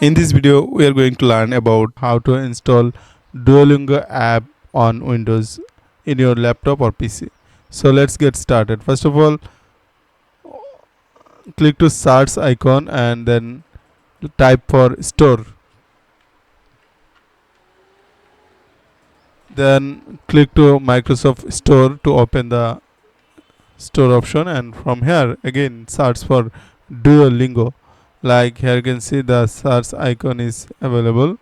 In this video, we are going to learn about how to install Duolingo app on Windows in your laptop or PC. So let's get started. First of all, click to search icon and then type for store. Then click to Microsoft Store to open the store option, and from here again search for Duolingo. Like here you can see the search icon is available.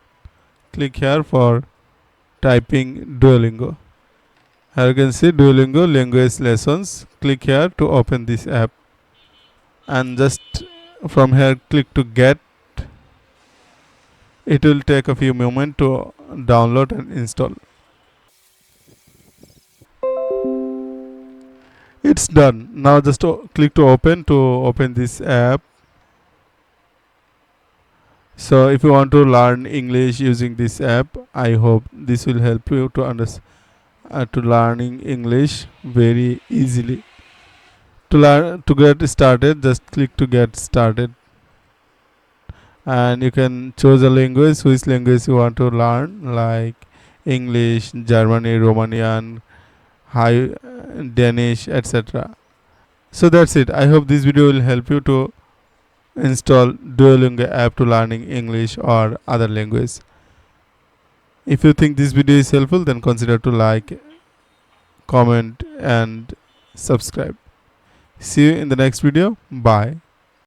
Click here for typing Duolingo. Here you can see Duolingo language lessons. Click here to open this app, and just from here click to get. It will take a few moments to download and install. It's done. Now just click to open this app. So if you want to learn English using this app, I hope this will help you to learning English very easily. To get started, just click to get started, and you can choose a language, which language you want to learn, like English, Germany, Romanian, High, Danish, etc. So that's it. I hope this video will help you to install Duolingo app to learning English or other language. If you think this video is helpful, then consider to like, comment and subscribe. See you in the next video. Bye.